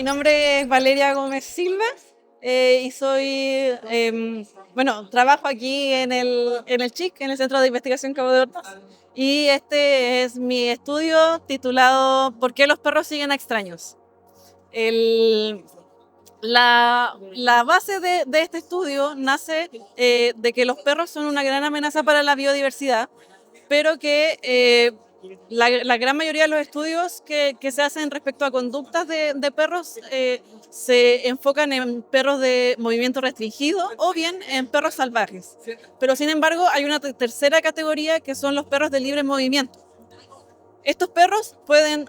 Mi nombre es Valeria Gómez Silva y soy, trabajo aquí en el CHIC, en el Centro de Investigación Cabo de Hornos, y este es mi estudio titulado ¿Por qué los perros siguen a extraños? El, la base de este estudio nace de que los perros son una gran amenaza para la biodiversidad, pero que la gran mayoría de los estudios que se hacen respecto a conductas de perros se enfocan en perros de movimiento restringido o bien en perros salvajes. Pero sin embargo hay una tercera categoría que son los perros de libre movimiento. Estos perros pueden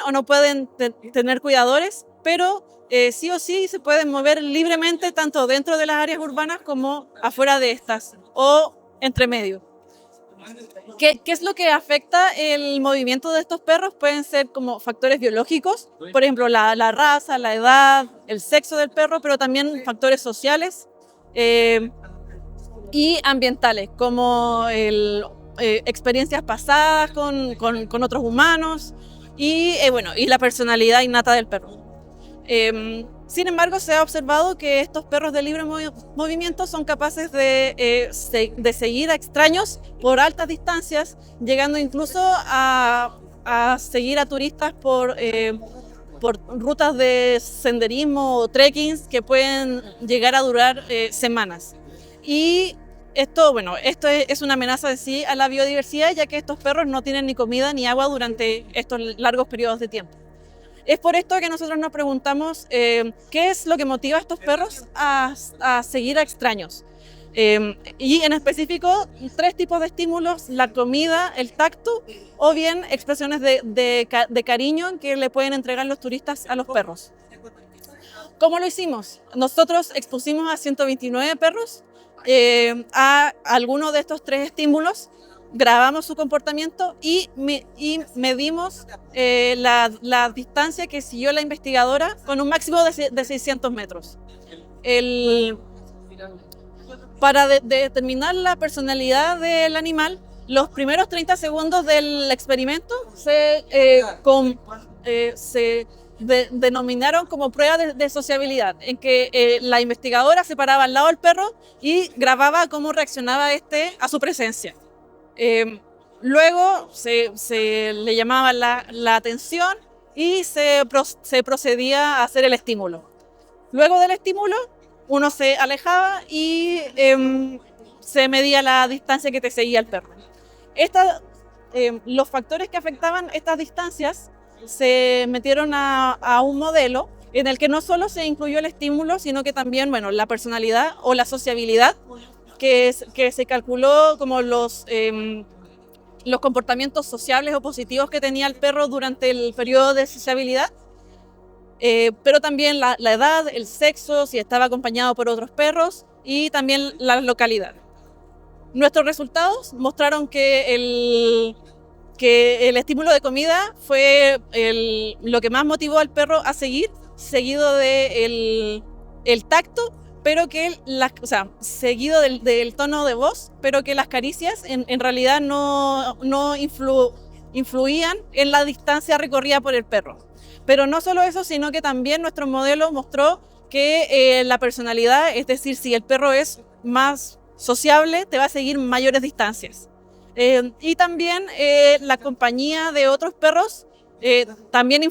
o no pueden tener cuidadores, pero sí o sí se pueden mover libremente tanto dentro de las áreas urbanas como afuera de estas o entre medio. ¿Qué es lo que afecta el movimiento de estos perros? Pueden ser como factores biológicos, por ejemplo, la raza, la edad, el sexo del perro, pero también factores sociales y ambientales, como experiencias pasadas con otros humanos y la personalidad innata del perro. Sin embargo, se ha observado que estos perros de libre movimiento son capaces de seguir a extraños por altas distancias, llegando incluso a seguir a turistas por rutas de senderismo o trekkings que pueden llegar a durar semanas. Y esto es una amenaza de sí a la biodiversidad, ya que estos perros no tienen ni comida ni agua durante estos largos periodos de tiempo. Es por esto que nosotros nos preguntamos qué es lo que motiva a estos perros a seguir a extraños. Y en específico, tres tipos de estímulos: la comida, el tacto o bien expresiones de cariño que le pueden entregar los turistas a los perros. ¿Cómo lo hicimos? Nosotros expusimos a 129 perros a alguno de estos tres estímulos, grabamos su comportamiento y medimos la distancia que siguió la investigadora con un máximo de 600 metros. Para determinar la personalidad del animal, los primeros 30 segundos del experimento se denominaron como prueba de sociabilidad, en que la investigadora se paraba al lado del perro y grababa cómo reaccionaba a su presencia. Luego se le llamaba la atención y se procedía a hacer el estímulo. Luego del estímulo, uno se alejaba y se medía la distancia que te seguía el perro. Los factores que afectaban estas distancias se metieron a un modelo en el que no solo se incluyó el estímulo, sino que también la personalidad o la sociabilidad, que se calculó como los comportamientos sociables o positivos que tenía el perro durante el periodo de sociabilidad, pero también la edad, el sexo, si estaba acompañado por otros perros y también la localidad. Nuestros resultados mostraron que el estímulo de comida fue lo que más motivó al perro a seguir, seguido del tacto, pero que seguido del tono de voz, pero que las caricias en realidad no influían en la distancia recorrida por el perro. Pero no solo eso, sino que también nuestro modelo mostró que la personalidad, es decir, si el perro es más sociable, te va a seguir mayores distancias. Y también la compañía de otros perros también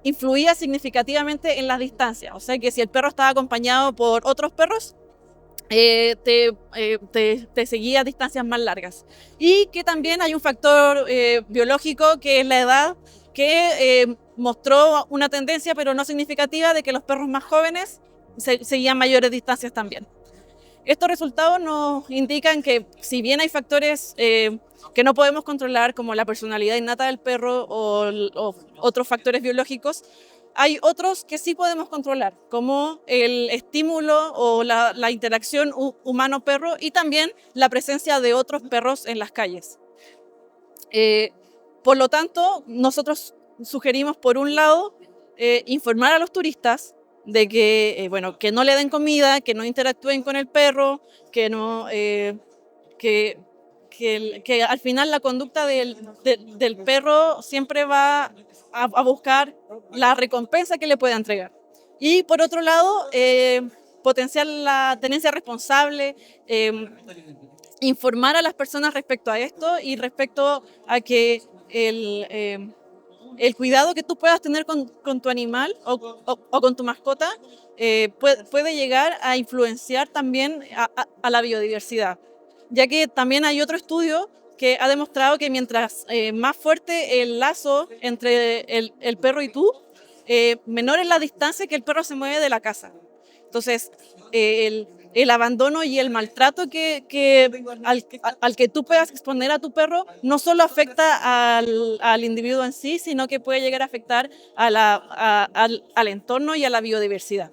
influía significativamente en las distancias. O sea que si el perro estaba acompañado por otros perros, te seguía a distancias más largas. Y que también hay un factor biológico, que es la edad, que mostró una tendencia, pero no significativa, de que los perros más jóvenes seguían mayores distancias también. Estos resultados nos indican que, si bien hay factores que no podemos controlar, como la personalidad innata del perro o otros factores biológicos, hay otros que sí podemos controlar, como el estímulo o la interacción humano-perro y también la presencia de otros perros en las calles. Por lo tanto, nosotros sugerimos, por un lado, informar a los turistas de que no le den comida, que no interactúen con el perro, que que al final la conducta del perro siempre va a buscar la recompensa que le pueda entregar. Y por otro lado, potenciar la tenencia responsable, informar a las personas respecto a esto y respecto a que el cuidado que tú puedas tener con tu animal o con tu mascota puede llegar a influenciar también a la biodiversidad, ya que también hay otro estudio que ha demostrado que mientras más fuerte el lazo entre el perro y tú, menor es la distancia que el perro se mueve de la casa. Entonces, el abandono y el maltrato al que tú puedas exponer a tu perro no solo afecta al individuo en sí, sino que puede llegar a afectar al entorno y a la biodiversidad.